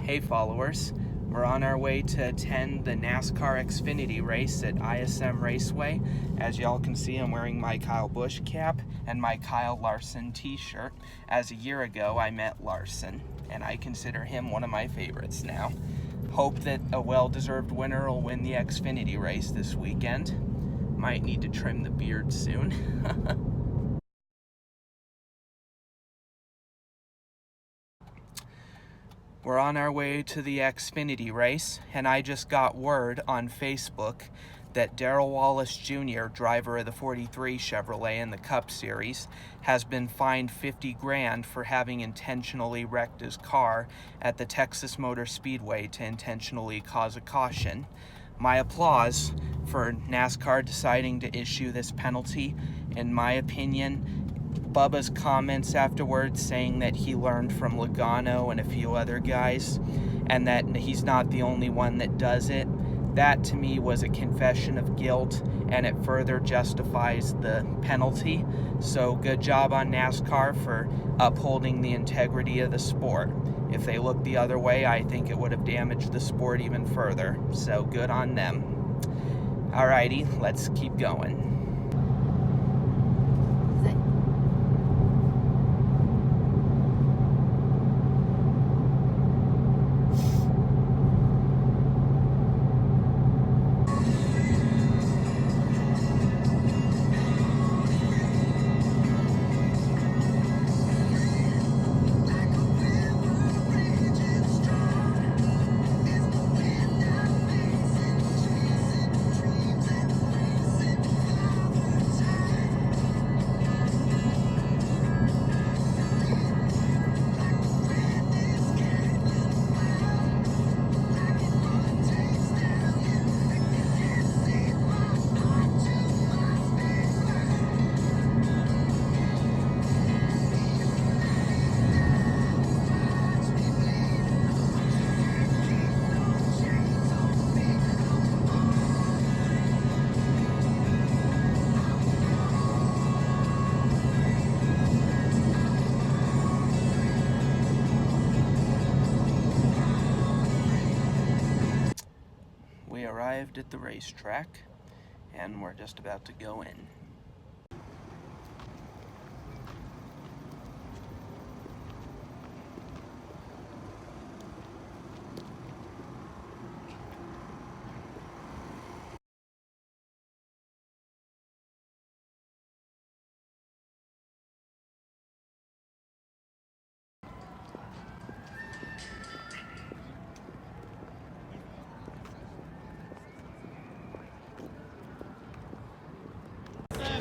Hey followers, we're on our way to attend the NASCAR Xfinity race at ISM Raceway. As y'all can see, I'm wearing my Kyle Busch cap and my Kyle Larson t-shirt, as a year ago I met Larson, and I consider him one of my favorites now. Hope that a well-deserved winner will win the Xfinity race this weekend. Might need to trim the beard soon. We're on our way to the Xfinity race, and I just got word on Facebook that Darrell Wallace Jr., driver of the 43 Chevrolet in the Cup Series, has been fined $50,000 for having intentionally wrecked his car at the Texas Motor Speedway to intentionally cause a caution. My applause for NASCAR deciding to issue this penalty. In my opinion, Bubba's comments afterwards saying that he learned from Logano and a few other guys, and that he's not the only one that does it, that to me was a confession of guilt, and it further justifies the penalty. So good job on NASCAR for upholding the integrity of the sport. If they looked the other way, I think it would have damaged the sport even further. So good on them. Alrighty, let's keep going. We arrived at the racetrack, and we're just about to go in.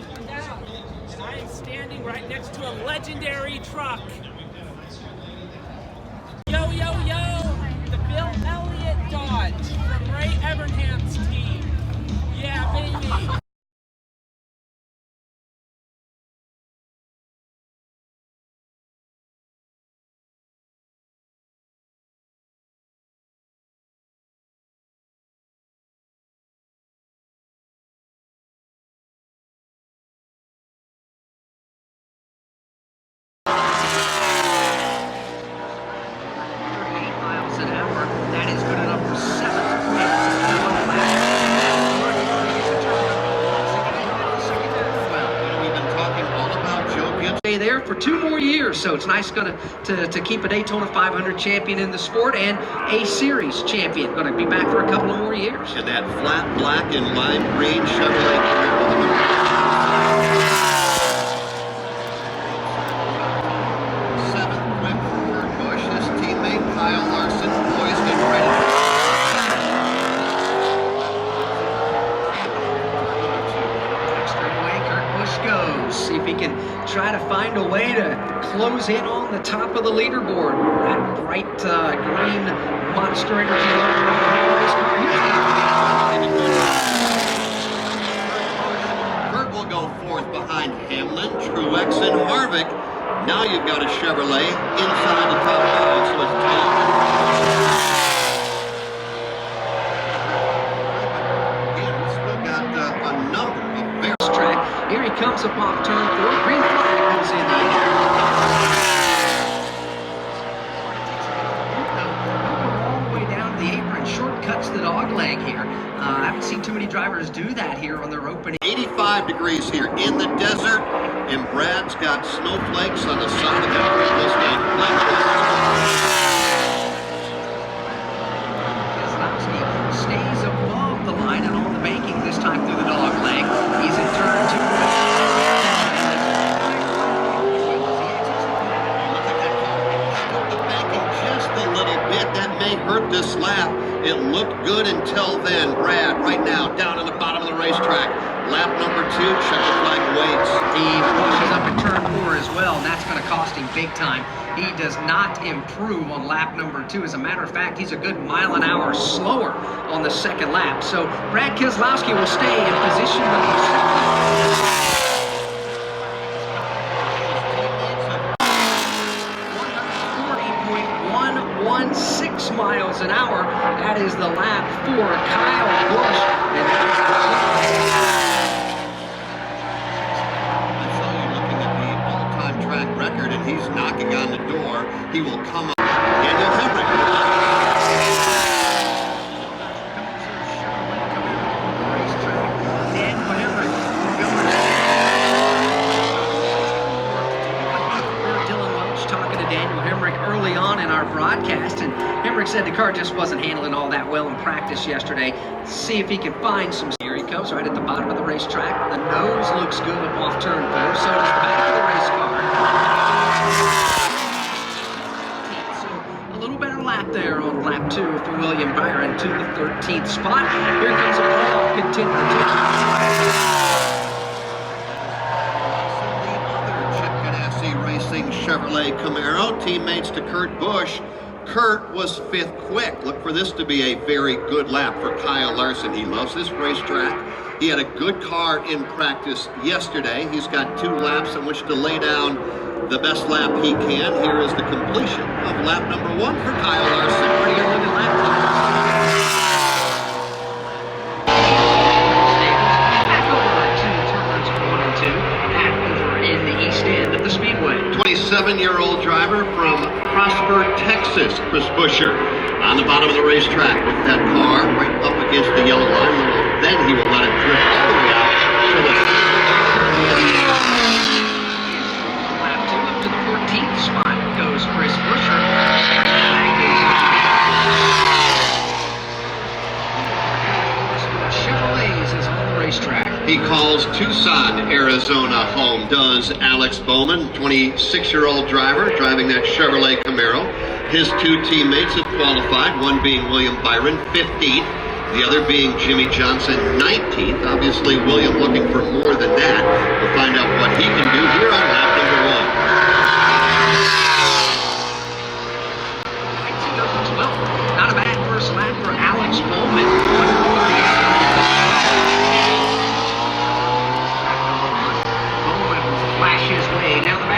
And I am standing right next to a legendary truck. Yo, yo, yo! The Bill Elliott Dodge from Ray Evernham's team. Yeah, baby! There for 2 more years, so it's nice to keep a Daytona 500 champion in the sport and a series champion. Going to be back for a couple of more years. And that flat black and lime green Chevrolet. Seventh win for Kurt Busch. His teammate Kyle Larson poised and ready. Away Kurt Busch goes. See if he can try to find a way to close in on the top of the leaderboard. That bright green Monster Energy logo on the race car. Kurt will go fourth behind Hamlin, Truex, and Harvick. Now you've got a Chevrolet inside the top 5, so it's tight. Here he comes up off turn 4. Green flag goes in the air. the dog leg here. I haven't seen too many drivers do that here on their opening. 85 degrees here in the desert, and Brad's got snowflakes on the side of that Mustang. Keselowski stays above the line and on the banking this time through the dog leg. He's in turn 2. Hurt this lap. It looked good until then. Brad right now down in the bottom of the racetrack. Lap number 2, checker flag waits. He pushes up in turn 4 as well, and that's going to cost him big time. He does not improve on lap number 2. As a matter of fact, he's a good mile an hour slower on the second lap. So Brad Keselowski will stay in position with the 140.116 miles an hour. That is the lap for Kyle Busch. And looking at the all-time track record, and he's knocking on the door. He will come up. Daniel Hemrick. broadcast, and Hemrick said the car just wasn't handling all that well in practice yesterday. See if he can find some. Here he comes right at the bottom of the racetrack. The nose looks good off turn 4, so does the back of the race car. So a little better lap there on lap 2 for William Byron to the 13th spot. Here comes a playoff contender. Chevrolet Camaro, teammates to Kurt Busch. Kurt was 5th quick. Look for this to be a very good lap for Kyle Larson. He loves this racetrack. He had a good car in practice yesterday. He's got 2 laps in which to lay down the best lap he can. Here is the completion of lap number 1 for Kyle Larson. Pretty good looking lap. Back over to turns 1 and 2. Back over in the east end of the speedway. 27-year-old driver from Prosper, Texas, Chris Buescher, on the bottom of the racetrack with that car right up against the yellow line. Then he will let it drift all the way out to the lap 2 up to the 14th spot goes Chris Buescher. Chevrolets is on the racetrack. He calls Tucson, Arizona home, does Alex Bowman, 26-year-old driver, driving that Chevrolet Camaro. His 2 teammates have qualified, one being William Byron, 15th, the other being Jimmy Johnson, 19th. Obviously, William looking for more than that. We'll find out what he can do here on lap number 1. Well, not a bad first lap for Alex Bowman.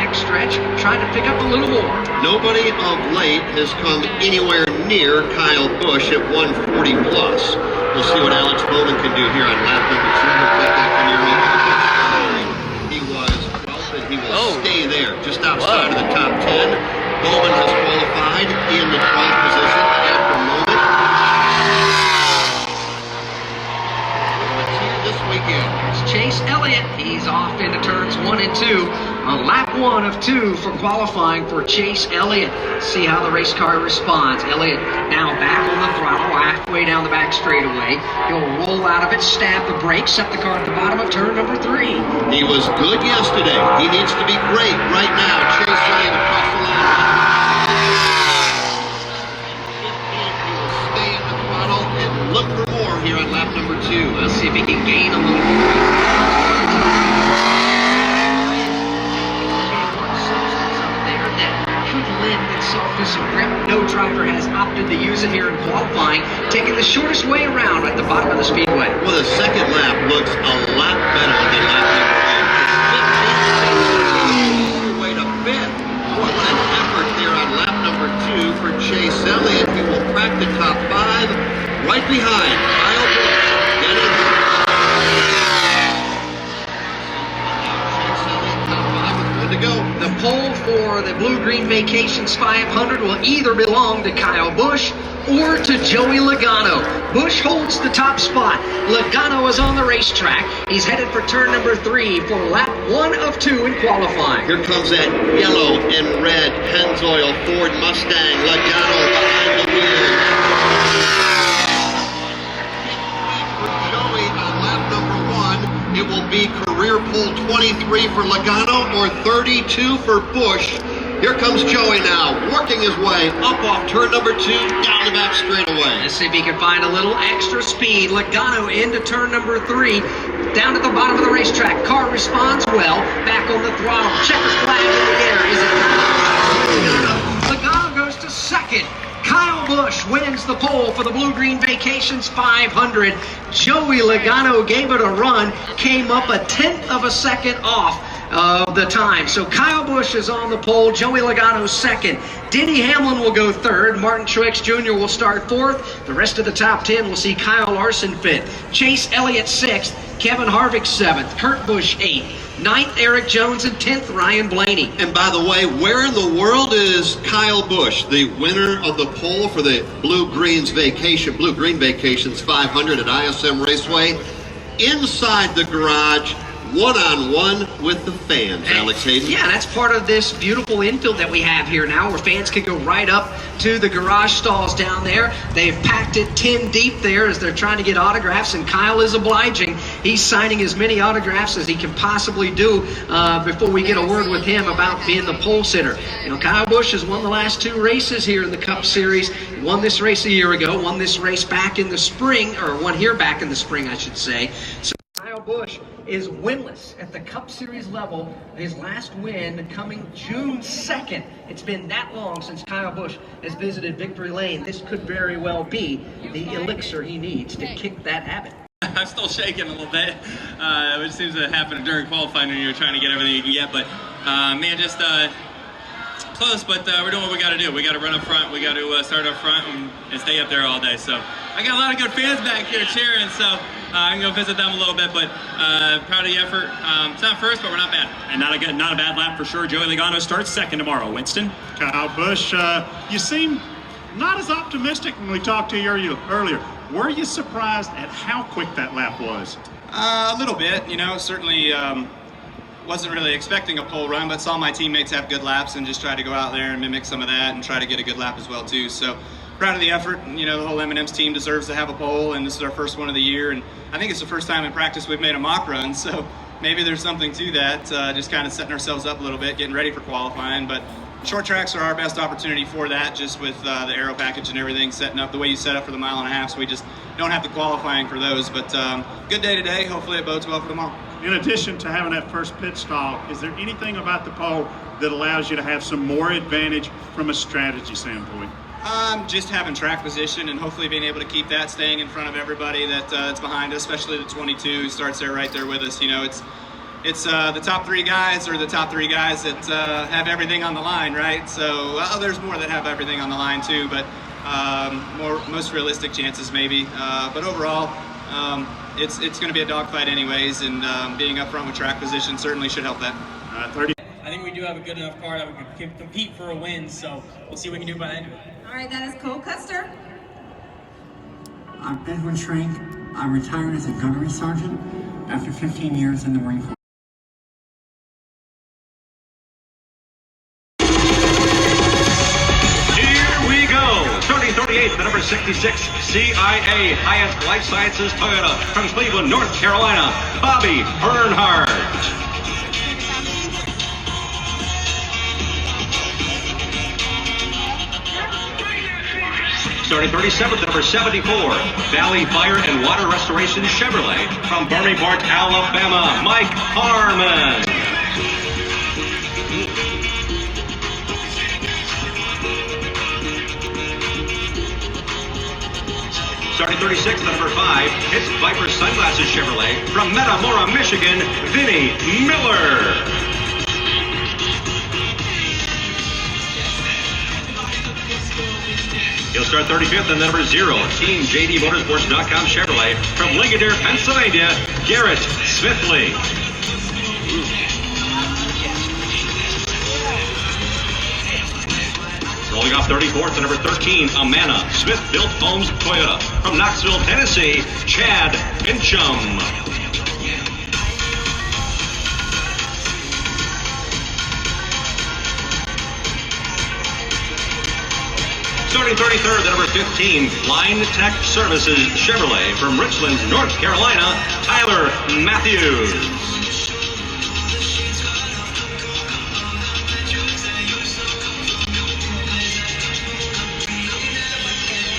Stretch, trying to pick up a little more. Nobody of late has come anywhere near Kyle Busch at 140 plus. We'll see what Alex Bowman can do here on lap number 2. He was 12th, and he will stay there, just outside of the top 10. Bowman has qualified in the 12th position at the moment. What's here this weekend? It's Chase Elliott. He's off into turns 1 and 2. On lap 1 of 2 for qualifying for Chase Elliott. See how the race car responds. Elliott now back on the throttle, halfway down the back straightaway. He'll roll out of it, stab the brakes, set the car at the bottom of turn number 3. He was good yesterday. He needs to be great right now. Chase Elliott across the line. He will stay in the throttle and look for more here on lap number 2. Let's see if he can gain a little more. To some grip. No driver has opted to use it here in qualifying, taking the shortest way around at the bottom of the speedway. Well, the second lap looks a lot better than lap number 1. 15 way to 5th. What an effort there on lap number 2 for Chase Elliott. He will crack the top 5 right behind Kyle Busch. The pole for the Blue Green Vacations 500 will either belong to Kyle Busch or to Joey Logano. Busch Busch holds the top spot. Logano is on the racetrack. He's headed for turn number 3 for lap 1 of 2 in qualifying. Here comes that yellow and red Pennzoil Ford Mustang. Logano behind the wheel. For Joey on lap number 1, it will be career pole 23 for Logano or 32 for Busch. Here comes Joey now, working his way up off turn number 2, down the back straightaway. Let's see if he can find a little extra speed. Logano into turn number 3, down at the bottom of the racetrack. Car responds well, back on the throttle. Checker flag in the air. Is it Logano goes to second. Kyle Busch wins the pole for the Blue Green Vacations 500. Joey Logano gave it a run, came up a 1/10 of a second off of the time. So Kyle Busch is on the pole, Joey Logano second. Denny Hamlin will go third. Martin Truex Jr. will start fourth. The rest of the top 10 will see Kyle Larson fifth. Chase Elliott sixth. Kevin Harvick seventh. Kurt Busch eighth. Ninth, Eric Jones, and 10th, Ryan Blaney. And by the way, where in the world is Kyle Busch, the winner of the pole for the Blue Green Vacations 500 at ISM Raceway? Inside the garage, one-on-one with the fans, Alex Hayden. Yeah, that's part of this beautiful infield that we have here now, where fans can go right up to the garage stalls down there. They've packed it 10 deep there as they're trying to get autographs, and Kyle is obliging. He's signing as many autographs as he can possibly do before we get a word with him about being the pole sitter. You know, Kyle Busch has won the last 2 races here in the Cup Series. He won this race a year ago, won this race back in the spring, or won here back in the spring, I should say. So Kyle Busch is winless at the Cup Series level. His last win coming June 2nd. It's been that long since Kyle Busch has visited Victory Lane. This could very well be the elixir he needs to kick that habit. I'm still shaking a little bit, which seems to happen during qualifying when you're trying to get everything you can get. But man, just close. But we're doing what we got to do. We got to run up front. We got to start up front and stay up there all day. So I got a lot of good fans back here cheering. So I'm gonna visit them a little bit. But proud of the effort. It's not first, but we're not bad. And not a bad lap for sure. Joey Logano starts second tomorrow. Winston. Kyle Busch, you seem not as optimistic when we talked to you earlier. Were you surprised at how quick that lap was? A little bit, you know. Certainly wasn't really expecting a pole run, but saw my teammates have good laps and just tried to go out there and mimic some of that and try to get a good lap as well too. So proud of the effort. You know, the whole M&M's team deserves to have a pole, and this is our first one of the year. And I think it's the first time in practice we've made a mock run, so maybe there's something to that. Just kind of setting ourselves up a little bit, getting ready for qualifying. But short tracks are our best opportunity for that, just with the aero package and everything setting up the way you set up for the 1.5 miles. So we just don't have the qualifying for those. But good day today. Hopefully it bodes well for tomorrow. In addition to having that first pit stall, is there anything about the pole that allows you to have some more advantage from a strategy standpoint? Just having track position and hopefully being able to keep that, staying in front of everybody that's behind us, especially the 22 who starts there right there with us. You know, it's the top 3 guys or the top 3 guys that have everything on the line, right? So there's more that have everything on the line too, but most realistic chances maybe. But overall, it's going to be a dogfight anyways, and being up front with track position certainly should help that. 30. I think we do have a good enough car that we can compete for a win, so we'll see what we can do by the end of it. All right, that is Cole Custer. I'm Edwin Schrank. I'm retired as a gunnery sergeant after 15 years in the Marine Corps. Here we go. Starting 38th, the number 66, CIA Hyatt Life Sciences Toyota from Cleveland, North Carolina, Bobby Earnhardt. Starting 37th, number 74, Valley Fire and Water Restoration Chevrolet from Birmingham, Alabama, Mike Harmon. Starting 36th, number 5, it's Viper Sunglasses Chevrolet from Metamora, Michigan, Vinnie Miller. He'll start 35th and number 0, Team JDMotorsports.com Chevrolet from Ligonier, Pennsylvania, Garrett Smithley. Rolling Rolling off 34th to number 13, Amana, Smith-Built Homes Toyota. From Knoxville, Tennessee, Chad Bincham. Starting 33rd to number 15, Line Tech Services Chevrolet. From Richland, North Carolina, Tyler Matthews.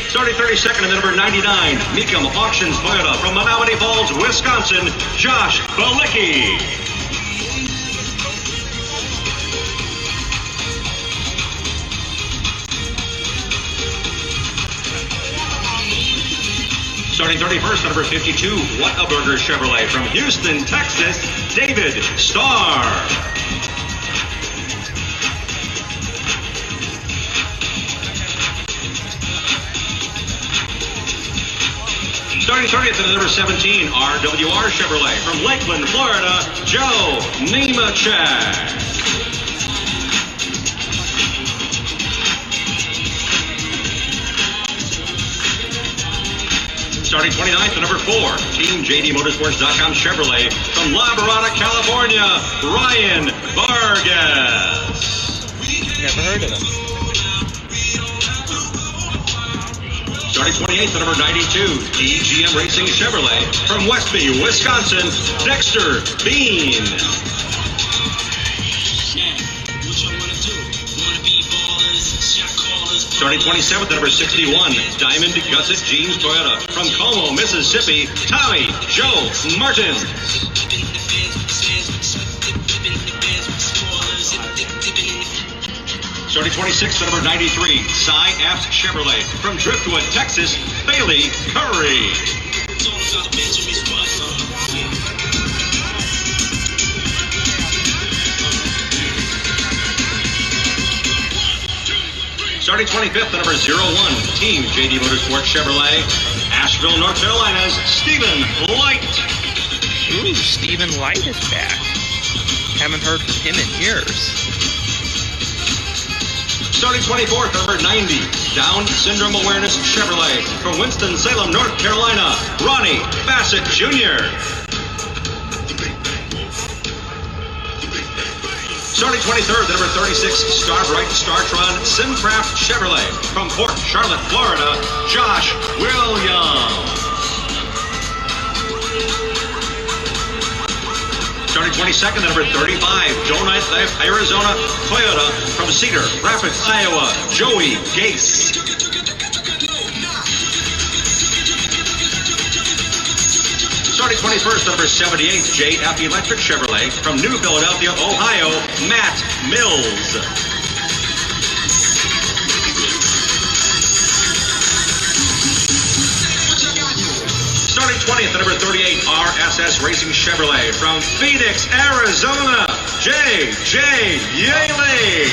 Starting 32nd to number 99, Mecum Auctions Toyota. From Menominee Falls, Wisconsin, Josh Balicki. Starting 31st, number 52, Whataburger Chevrolet. From Houston, Texas, David Starr. Starting 30th at number 17, RWR Chevrolet. From Lakeland, Florida, Joe Nemechek. Starting 29th to number 4, Team JDMotorsports.com Chevrolet. From La Mirada, California, Ryan Vargas. Never heard of him. Starting 28th to number 92, EGM Racing Chevrolet. From Westby, Wisconsin, Dexter Bean. Starting 27th, number 61, Diamond Gusset Jeans Toyota. From Como, Mississippi, Tommy Joe Martin. Starting 26th, number 93, Cy Apps Chevrolet. From Driftwood, Texas, Bailey Curry. Starting 25th, number 01, Team JD Motorsports Chevrolet. Asheville, North Carolina's Stephen Light. Ooh, Stephen Light is back. Haven't heard from him in years. Starting 24th, number 90, Down Syndrome Awareness Chevrolet. From Winston-Salem, North Carolina, Ronnie Bassett Jr. Starting 23rd, number 36, Starbright Startron Simcraft Chevrolet. From Port Charlotte, Florida, Josh Williams. Starting 22nd, number 35, Donut Life Arizona Toyota. From Cedar Rapids, Iowa, Joey Gase. Starting 21st, number 78, JF Electric Chevrolet. From New Philadelphia, Ohio, Matt Mills. Starting 20th, number 38, RSS Racing Chevrolet. From Phoenix, Arizona, J.J. Yaley.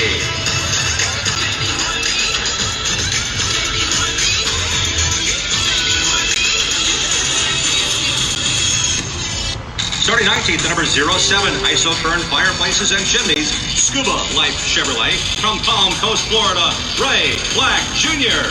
Starting 19th, number 07, Isotherm Fireplaces and Chimneys, Scuba Life Chevrolet. From Palm Coast, Florida, Ray Black Jr.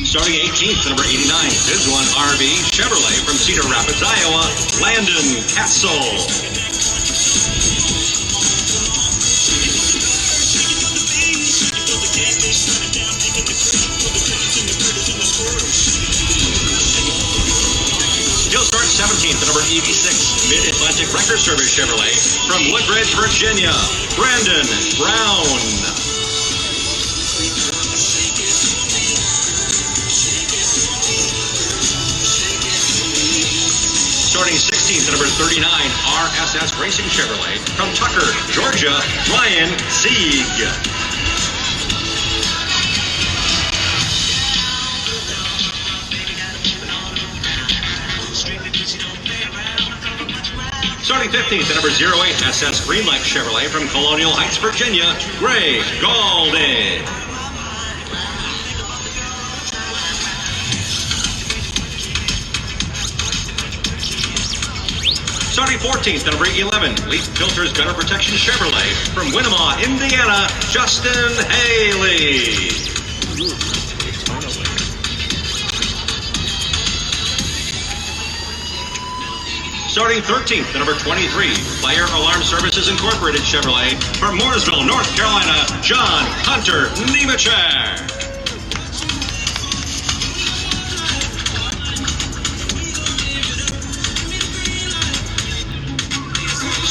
Starting 18th, number 89, Bizwan RV Chevrolet. From Cedar Rapids, Iowa, Landon Castle. You'll start 17th, number 86, Mid-Atlantic Wrecker Service Chevrolet. From Woodbridge, Virginia, Brandon Brown. Starting 16th, number 39, RSS Racing Chevrolet. From Tucker, Georgia, Ryan Sieg. Starting 15th, at number 08, SS Greenlight Chevrolet. From Colonial Heights, Virginia, Ray Galdi. Starting 14th, number 11, Leaf Filters Gutter Protection Chevrolet. From Winnemah, Indiana, Justin Haley. Starting 13th, number 23, Fire Alarm Services Incorporated Chevrolet. From Mooresville, North Carolina, John Hunter Nemechek.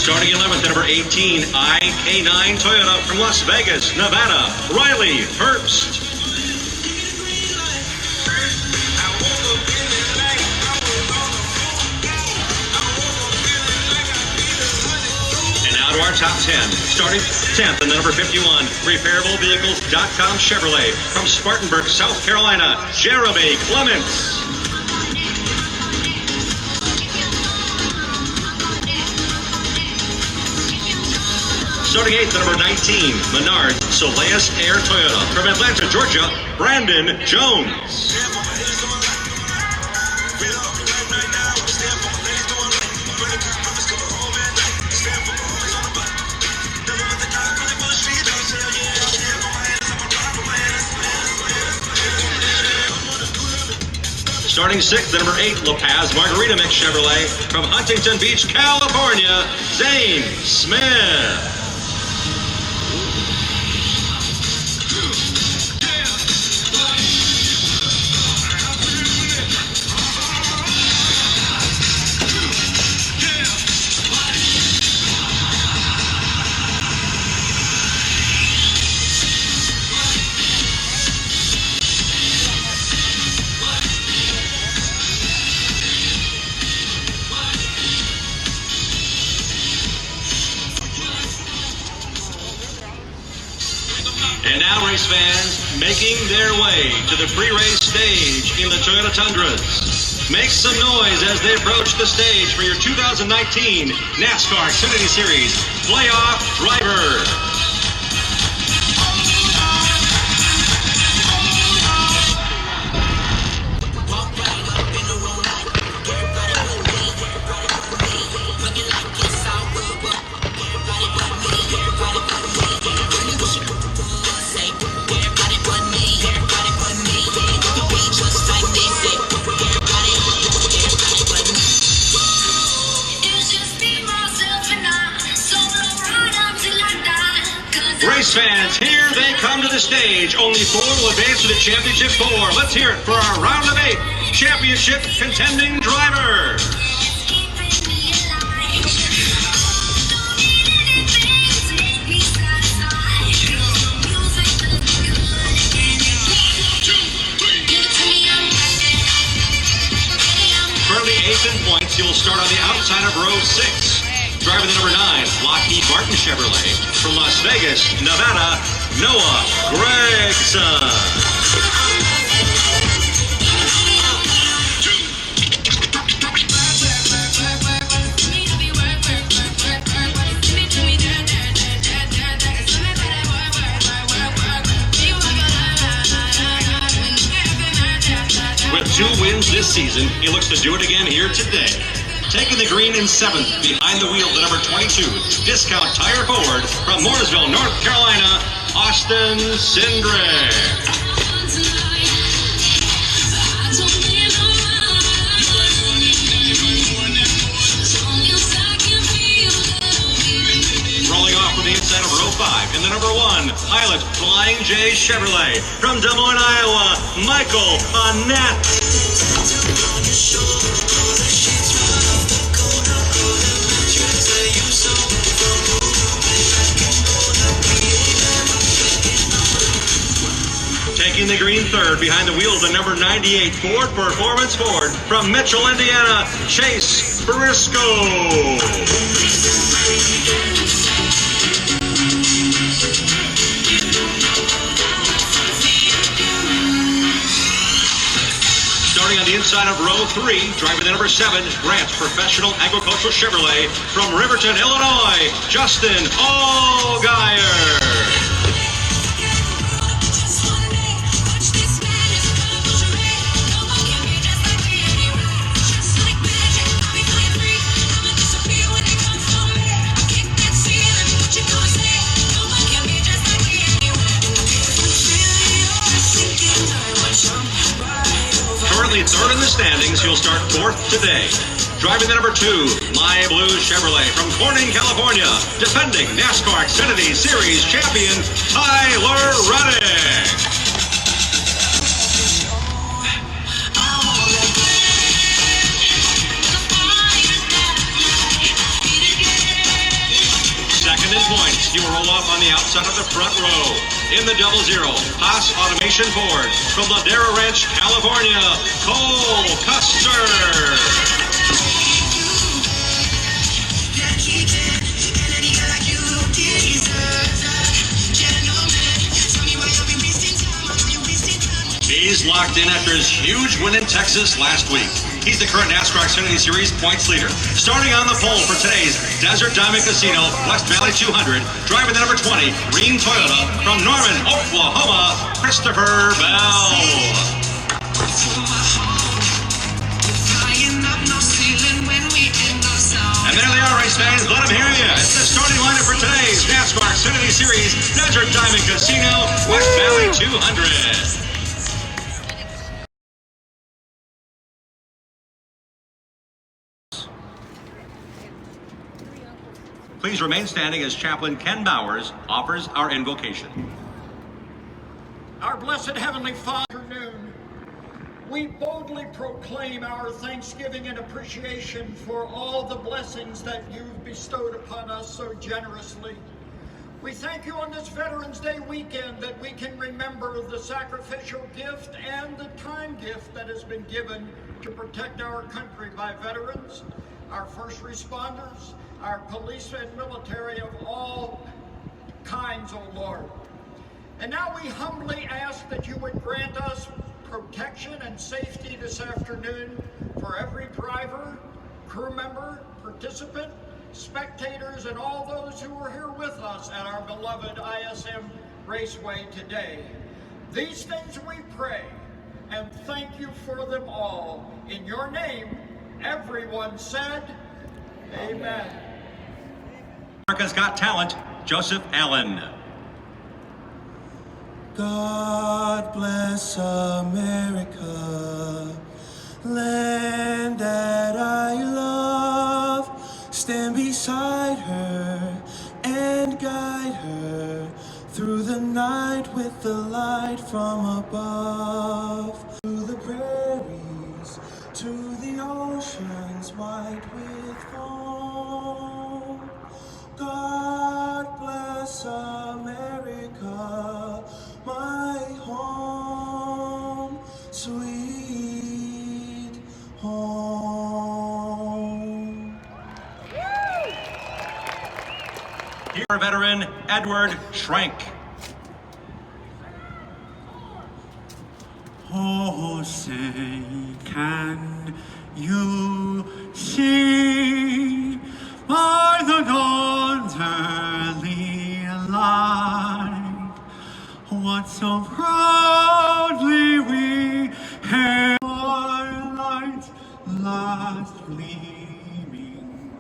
Starting 11th, number 18, IK9 Toyota from Las Vegas, Nevada, Riley Herbst. And now to our top 10. Starting 10th, and the number 51, RepairableVehicles.com Chevrolet from Spartanburg, South Carolina, Jeremy Clements. Starting 8th, number 19, Menard Soleus Air Toyota. From Atlanta, Georgia, Brandon Jones. Starting 6th, number 8, La Paz Margarita Mix Chevrolet. From Huntington Beach, California, Zane Smith. And now race fans making their way to the pre-race stage in the Toyota Tundras. Make some noise as they approach the stage for your 2019 NASCAR Xfinity Series Playoff Driver. Race fans, here they come to the stage. Only 4 will advance to the championship 4. Let's hear it for our round of 8 championship contending driver. Currently 8th in points, he will start on the outside of row 6. Driving the number 9, Lockheed Martin Chevrolet. From Las Vegas, Nevada, Noah Gragson. With 2 wins this season, he looks to do it again here today. Taking the green in 7th, behind the wheel, the number 22, Discount Tire Ford. From Mooresville, North Carolina, Austin Cindric. Rolling off from the inside of row 5, in the number 1, Pilot Flying J Chevrolet. From Des Moines, Iowa, Michael Annette. Taking the green 3rd, behind the wheel, the number 98 Ford Performance Ford. From Mitchell, Indiana, Chase Briscoe. Starting on the inside of row 3, driving the number 7, Grant Professional Agricultural Chevrolet. From Riverton, Illinois, Justin Allgaier. third in the standings, he'll start fourth today. Driving the number 2, My Blue Chevrolet from Corning, California, defending NASCAR Xfinity Series champion Tyler Reddick. Second in points, he will roll off on the outside of the front row. In the 00, Haas Automation Ford from Ladera Ranch, California, Cole Custer. He's locked in after his huge win in Texas last week. He's the current NASCAR Xfinity Series points leader. Starting on the pole for today's Desert Diamond Casino West Valley 200, driving the number 20, green Toyota from Norman, Oklahoma, Christopher Bell. And there they are, race fans. Let them hear you. It's the starting lineup for today's NASCAR Xfinity Series Desert Diamond Casino West Valley 200. Please remain standing as Chaplain Ken Bowers offers our invocation. Our blessed Heavenly Father, we boldly proclaim our thanksgiving and appreciation for all the blessings that you've bestowed upon us so generously. We thank you on this Veterans Day weekend that we can remember the sacrificial gift and the time gift that has been given to protect our country by veterans, our first responders, our police and military of all kinds, O Lord. And now we humbly ask that you would grant us protection and safety this afternoon for every driver, crew member, participant, spectators, and all those who are here with us at our beloved ISM Raceway today. These things we pray and thank you for them all. In your name, everyone said, Amen. America's Got Talent, Joseph Allen. God bless America, land that I love. Stand beside her and guide her through the night with the light from above. To the prairies, to the oceans white with foam. God bless America, my home, sweet home. Here, veteran Edward Schrank. Oh, say, can you see by the dawn's early light what so proudly we hailed? Twilight last gleaming,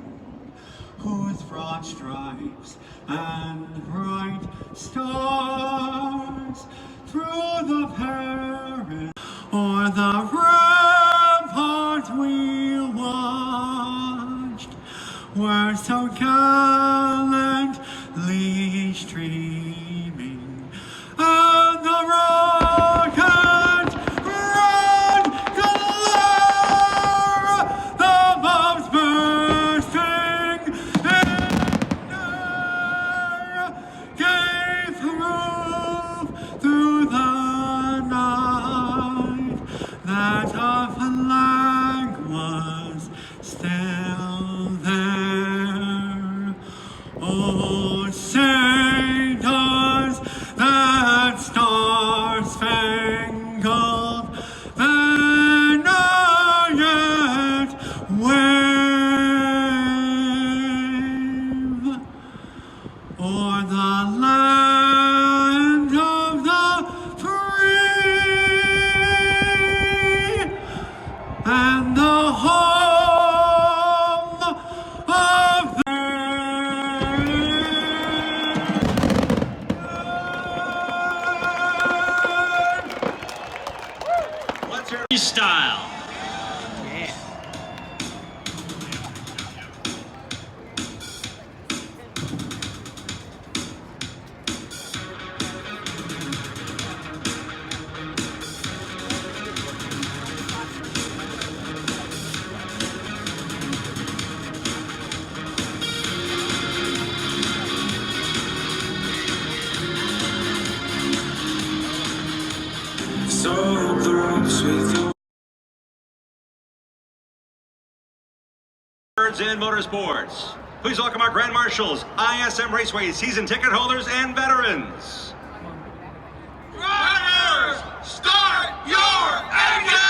whose broad stripes and bright stars through the peril o'er the rampart we watched were so gallantly streaming, and the rocket red glare, the bombs bursting in air, gave proof through the night that our flag was still there. Oh, say does that star-spangled banner yet wave o'er the land of the free and the home of the Let's hear freestyle. so close with you. Birds in motorsports. Please welcome our Grand Marshals, ISM Raceway season ticket holders and veterans. Drivers, start your engines!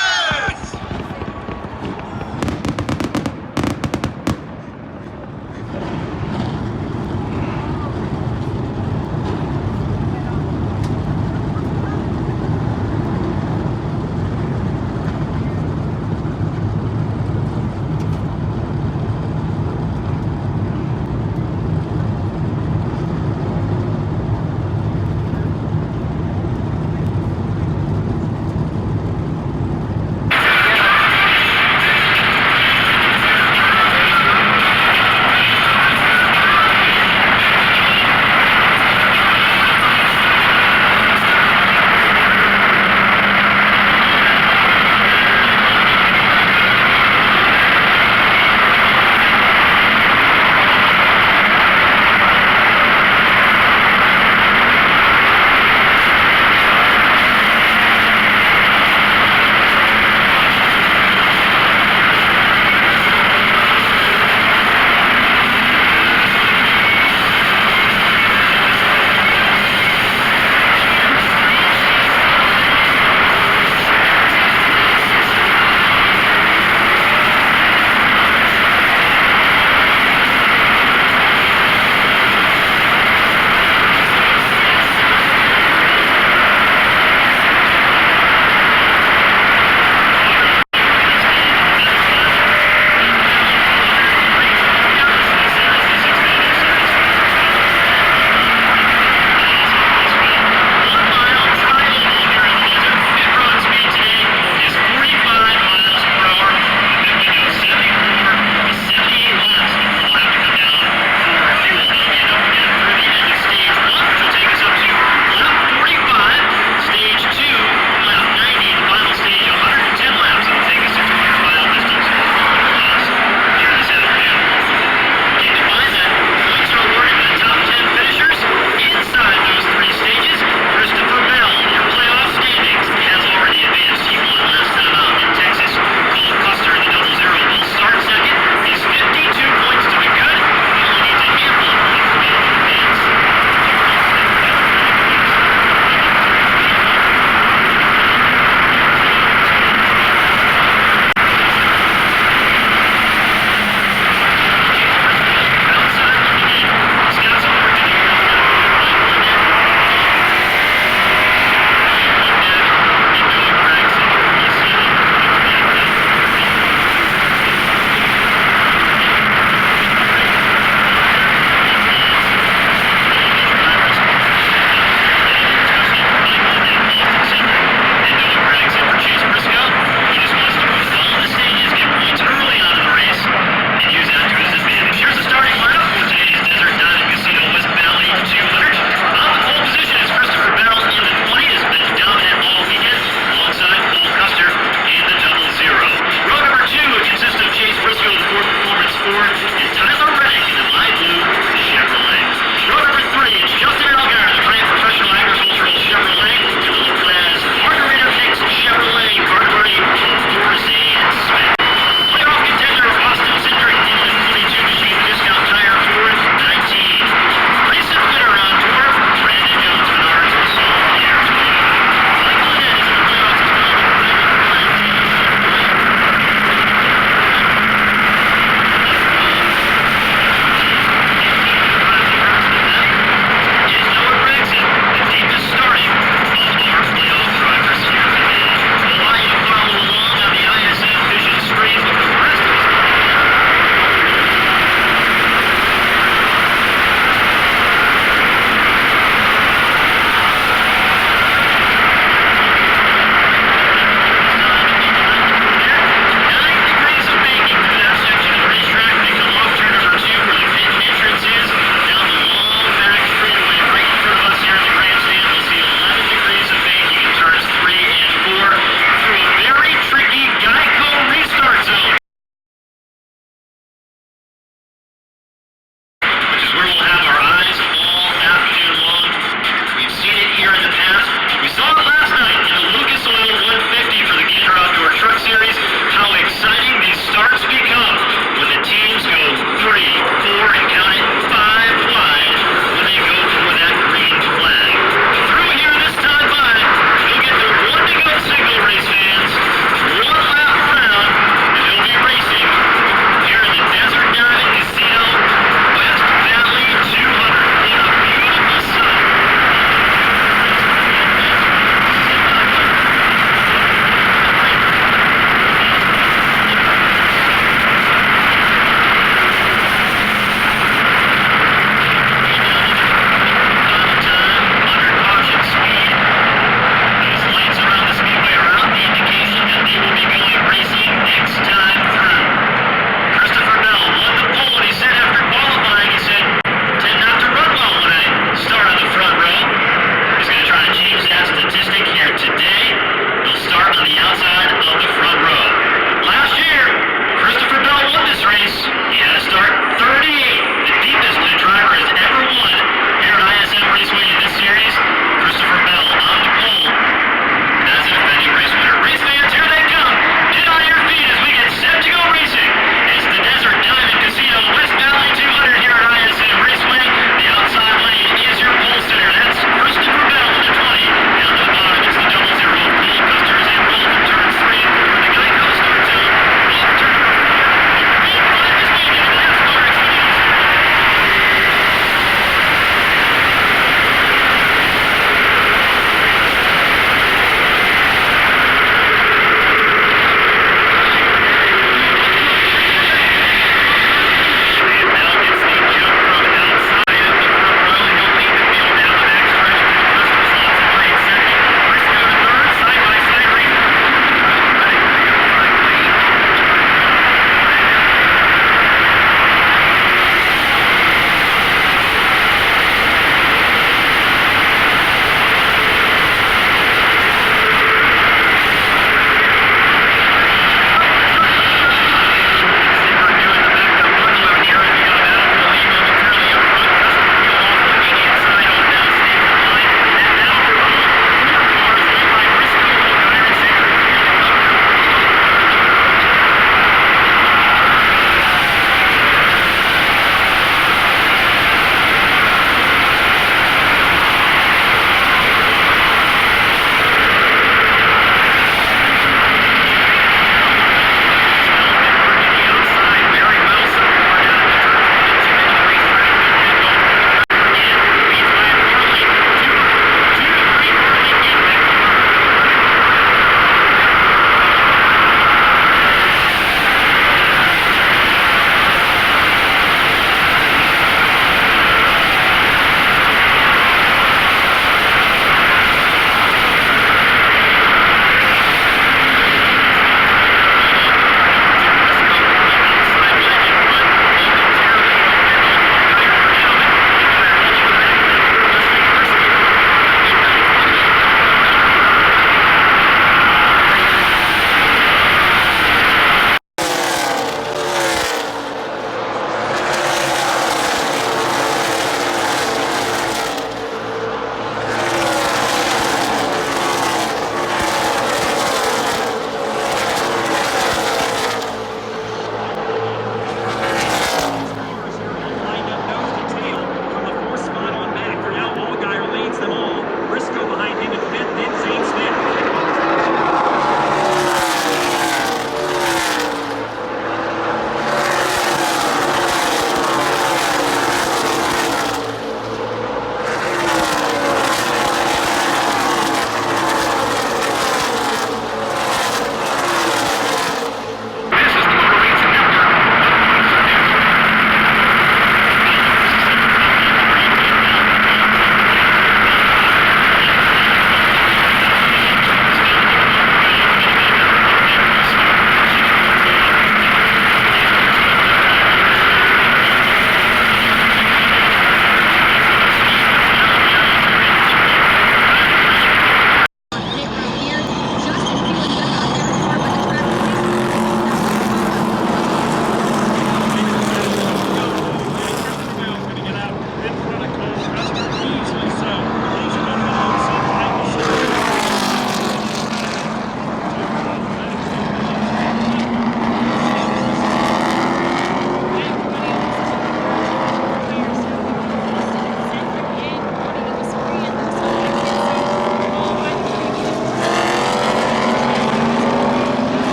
on the front row. Last year, Christopher Bell won this race. He had to start 38th, the deepest a driver has ever won here at ISM Raceway in this series. Christopher Bell on the pole as a defending race winner. Race fans, here they come. Get on your feet as we get set to go racing. It's the Desert Diamond Casino West Valley 200 here at ISM Raceway. The outside lane is your pole center. That's Christopher Bell with a 20. Down to the bottom, it's the double zero. Cole Custer is in roll from turn 3 and 4. The Geico start zone. Off turn 4. Lead 5 is waiting. The NASCAR Xfinity Series.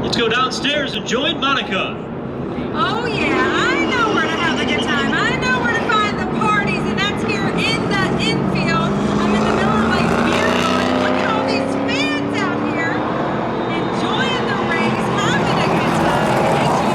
Let's go downstairs and join Monica. Oh yeah, I know where to have a good time. I know where to find the parties, and that's here in the infield. I'm in the middle of like beer garden. Look at all these fans out here enjoying the race, having a good time.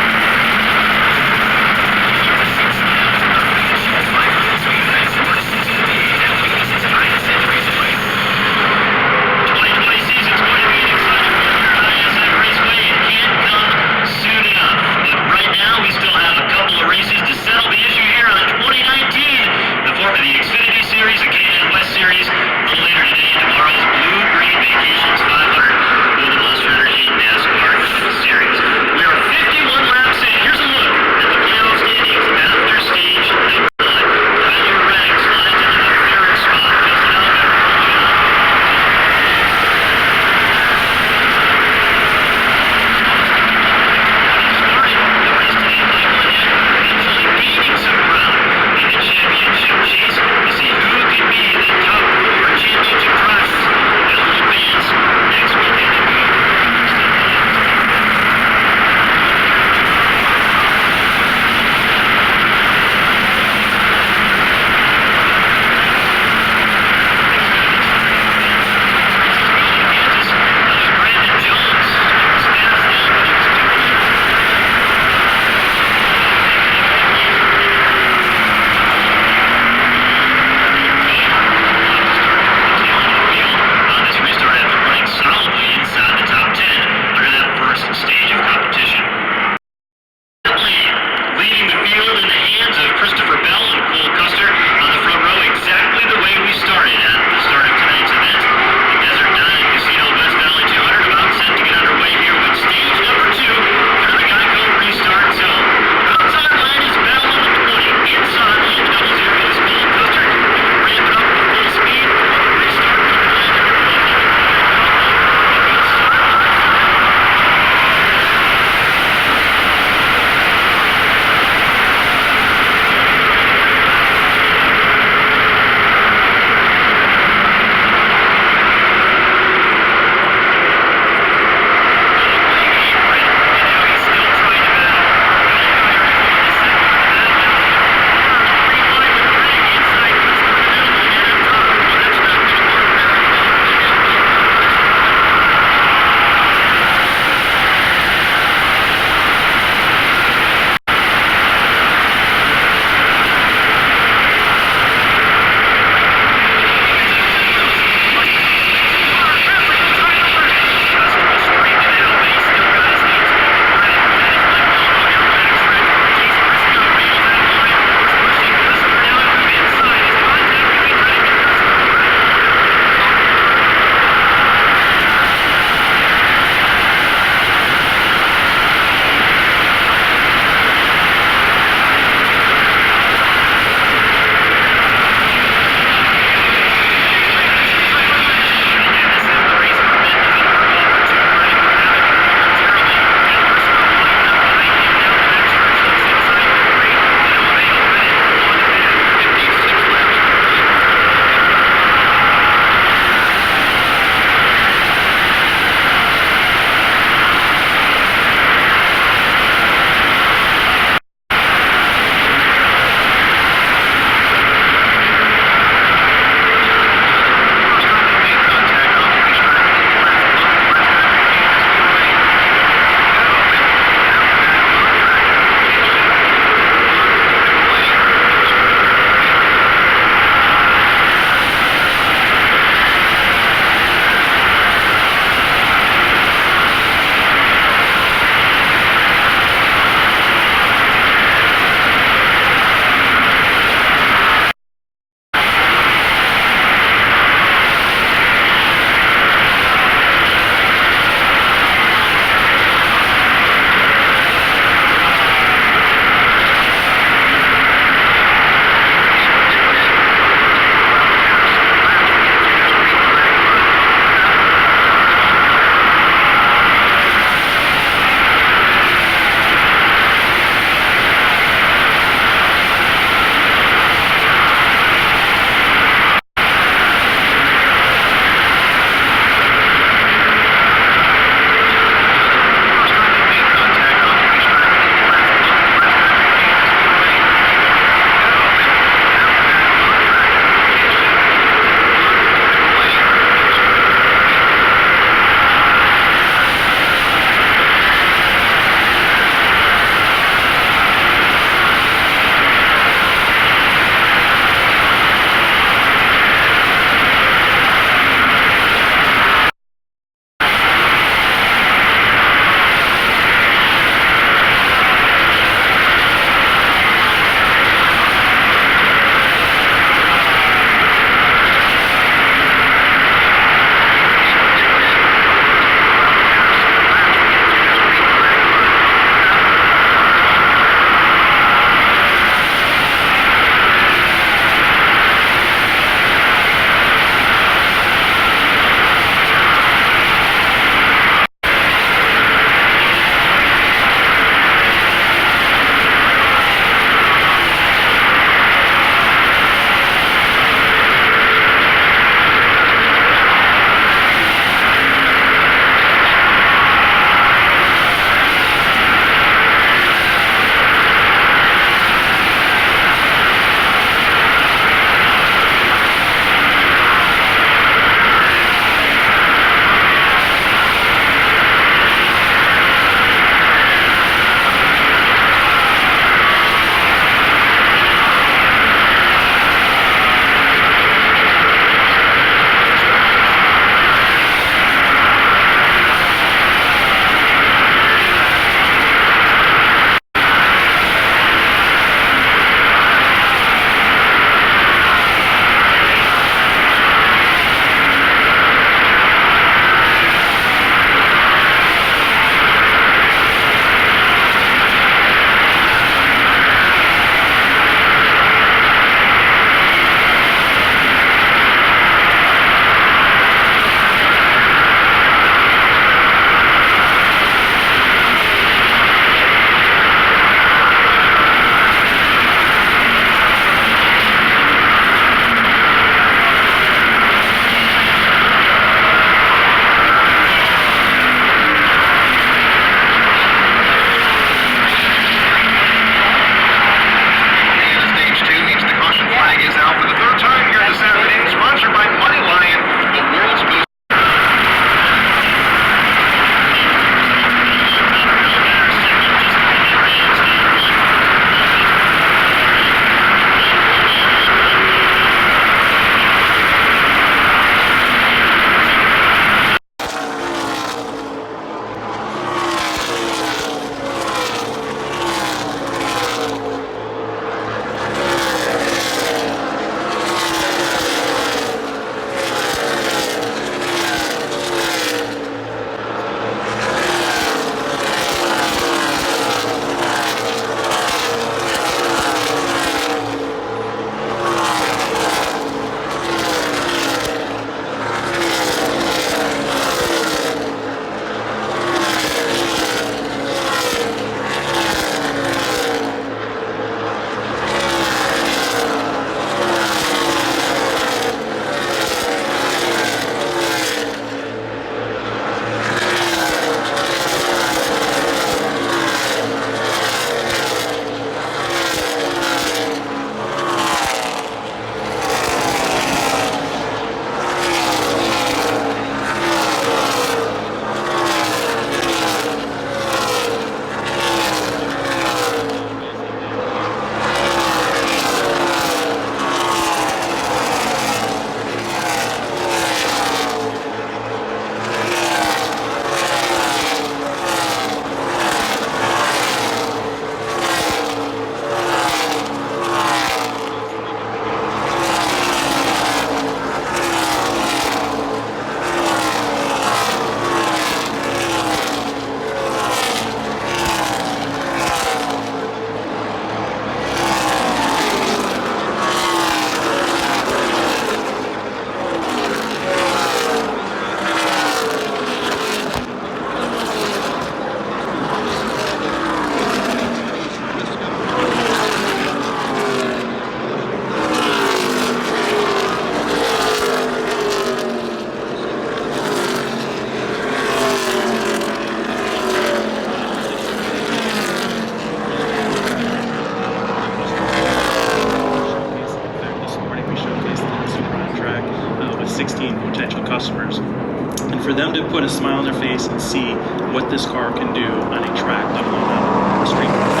put a smile on their face and see what this car can do on a track, let alone on a street course.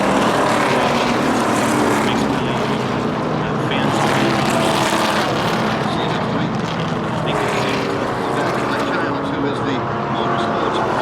Makes it really fans. My child, who is the motorsports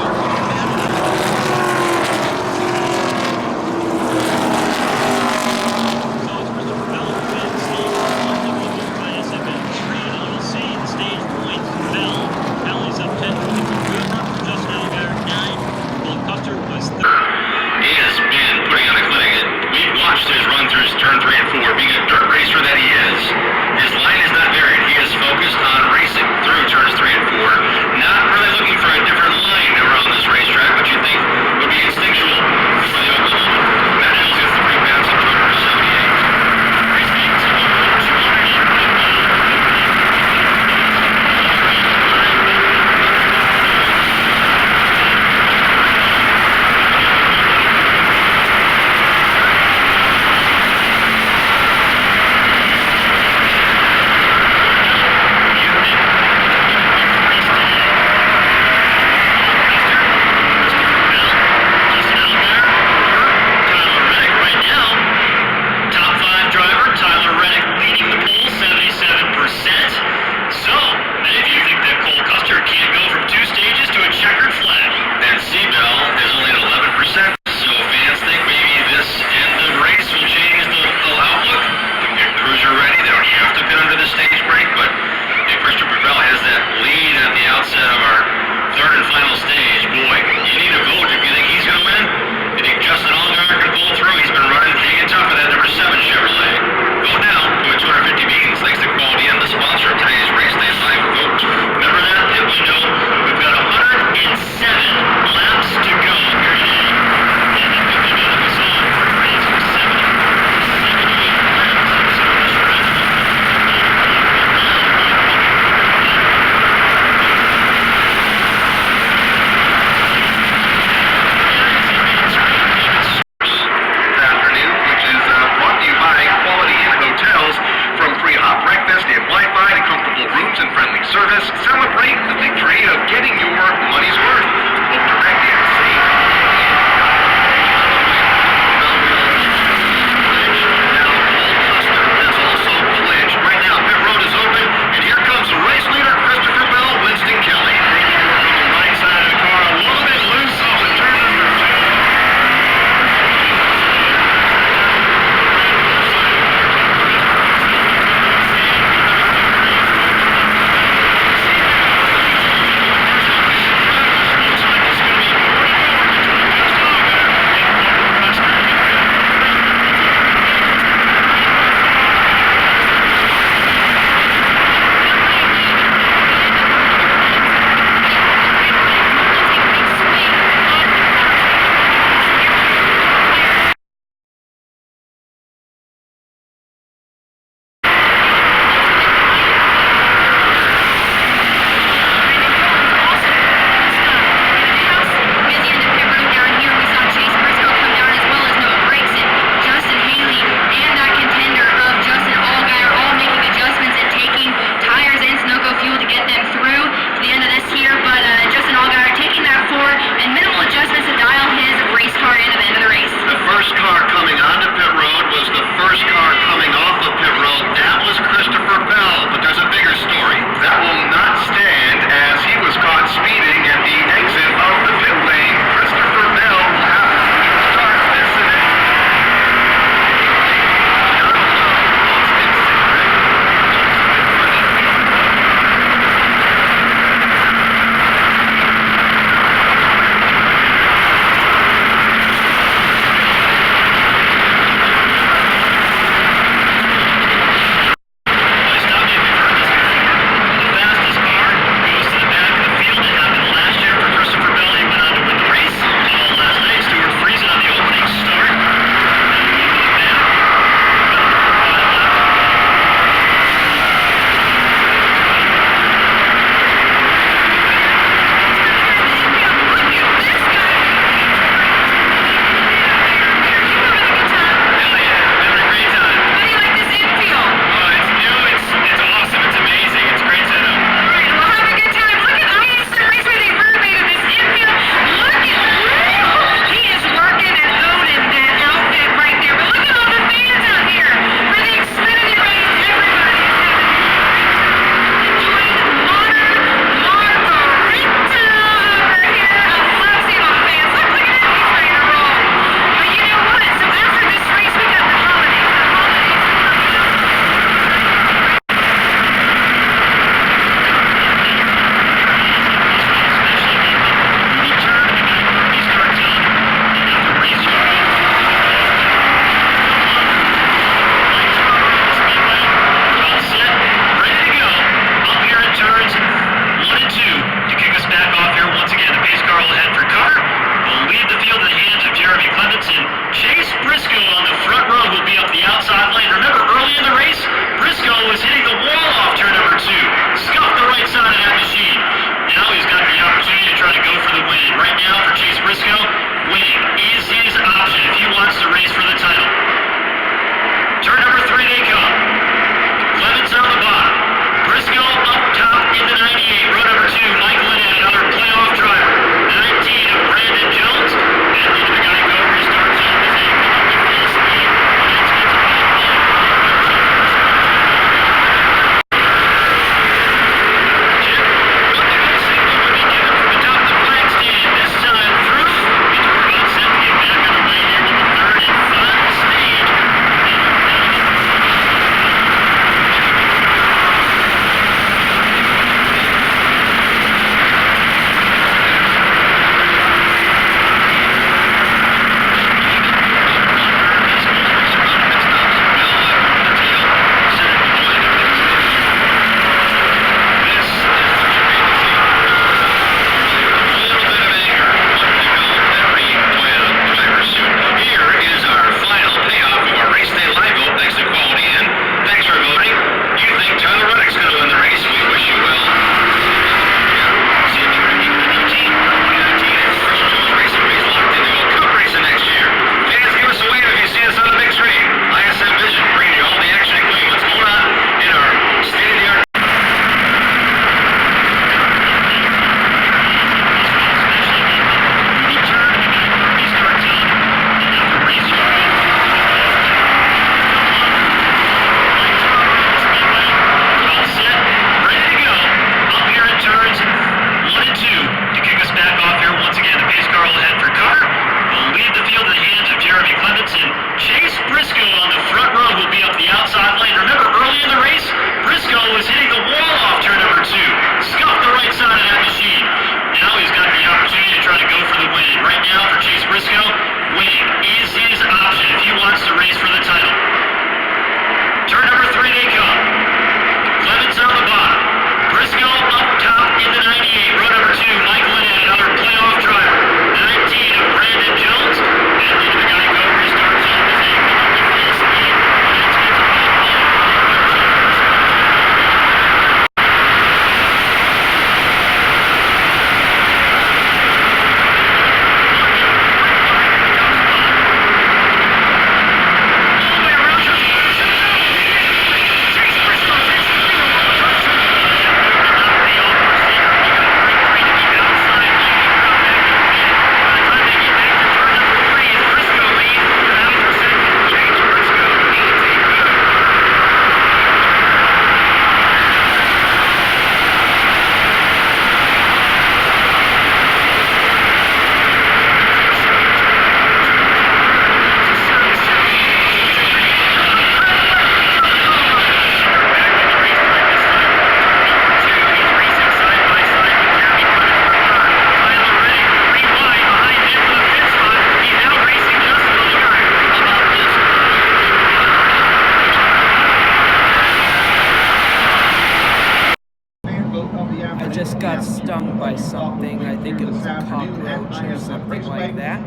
think it was a cockroach or something like that.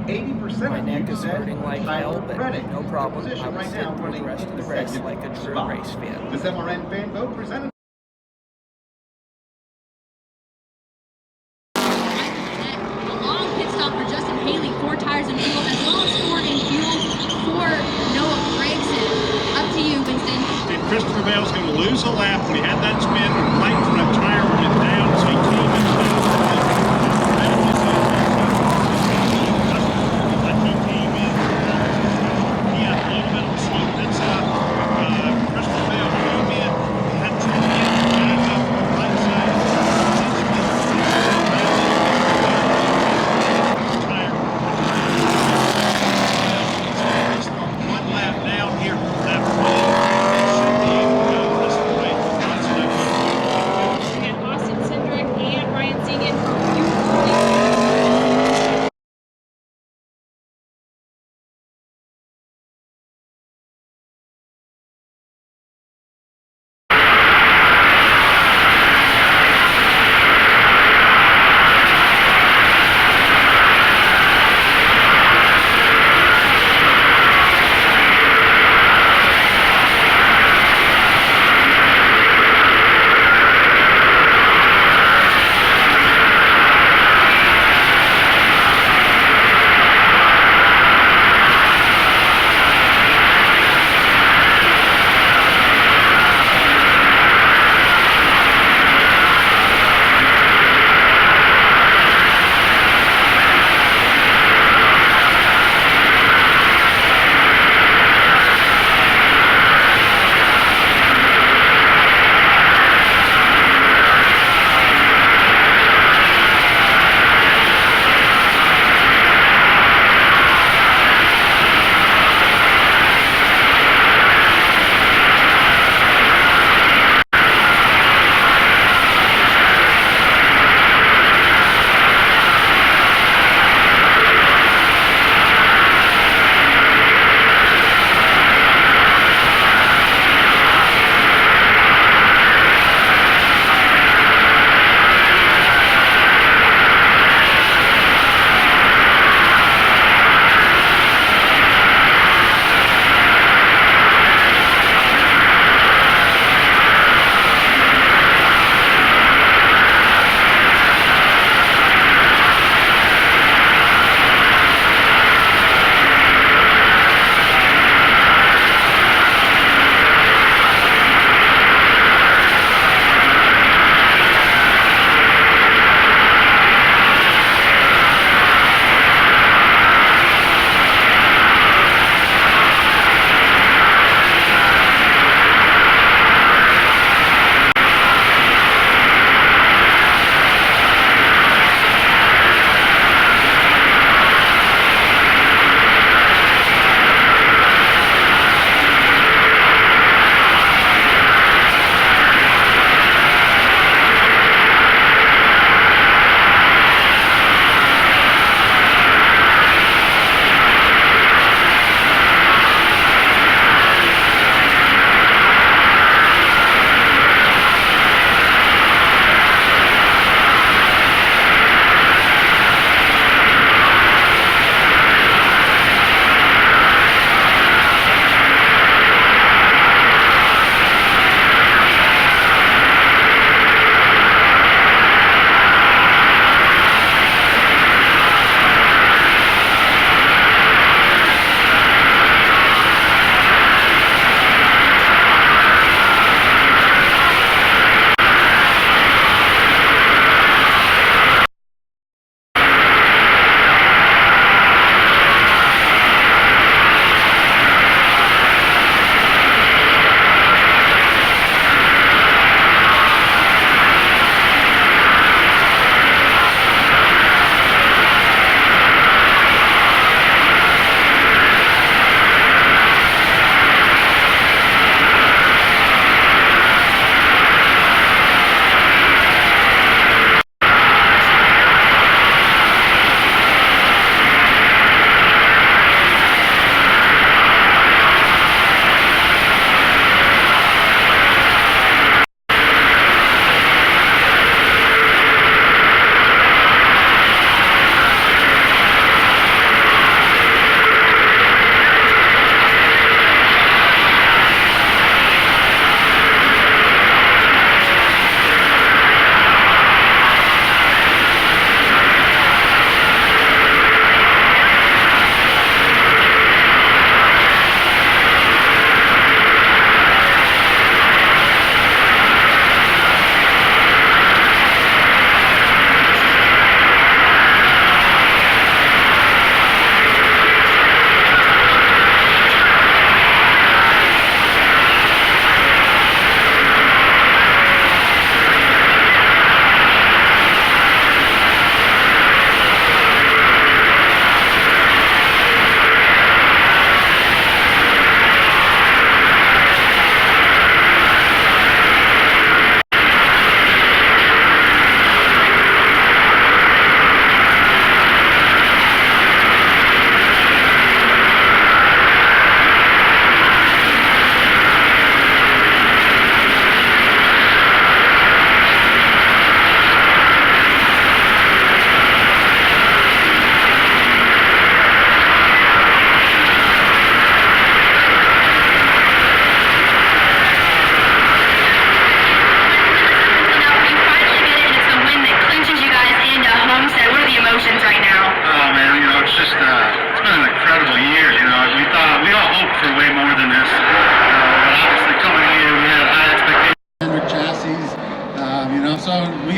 My neck is hurting like hell, but no problem. I will sit through the rest of the race like a true race fan. This MRN fan vote presented. Long pit stop for Justin Haley, 4 tires and fuel, as well as 4 in fuel for Noah Gregson. Up to you, Winston. And Christopher Bell's going to lose a lap when he had that spin right from that tire went down, so he came in.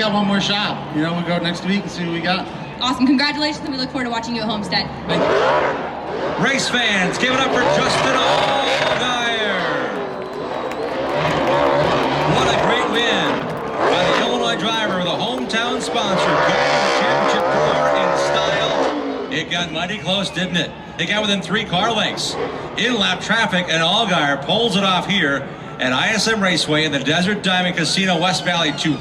got one more shot. You know, we'll go next week and see what we got. Awesome. Congratulations, and we look forward to watching you at Homestead. Thank you. Race fans, give it up for Justin Allgaier. What a great win by the Illinois driver, the hometown sponsor, going to the championship floor in style. It got mighty close, didn't it? It got within 3 car lengths. In-lap traffic, and Allgaier pulls it off here at ISM Raceway in the Desert Diamond Casino, West Valley 2.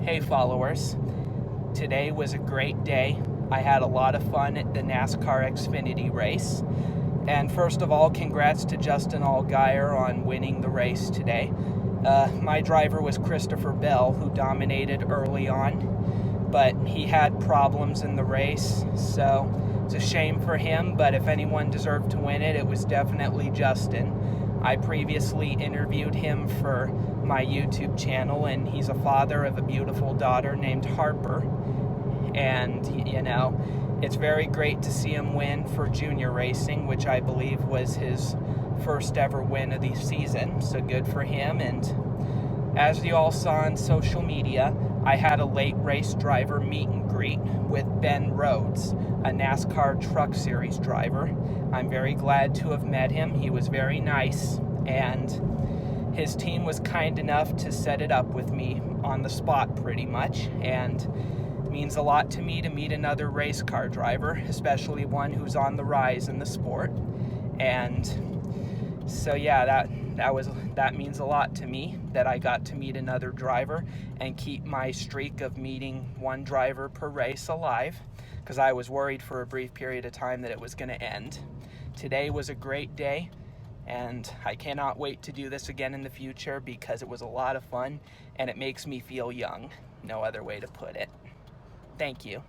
Hey followers, today was a great day. I had a lot of fun at the NASCAR Xfinity race. And first of all, congrats to Justin Allgaier on winning the race today. My driver was Christopher Bell, who dominated early on, but he had problems in the race, so it's a shame for him, but if anyone deserved to win it, it was definitely Justin. I previously interviewed him for my YouTube channel, and he's a father of a beautiful daughter named Harper. And, you know, it's very great to see him win for junior racing, which I believe was his first ever win of the season, so good for him. And as you all saw on social media, I had a late race driver meet and greet with Ben Rhodes, a NASCAR Truck Series driver. I'm very glad to have met him. He was very nice, and his team was kind enough to set it up with me on the spot pretty much, and it means a lot to me to meet another race car driver, especially one who's on the rise in the sport. And so yeah, that means a lot to me that I got to meet another driver and keep my streak of meeting one driver per race alive, because I was worried for a brief period of time that it was going to end. Today was a great day, and I cannot wait to do this again in the future because it was a lot of fun and it makes me feel young. No other way to put it. Thank you.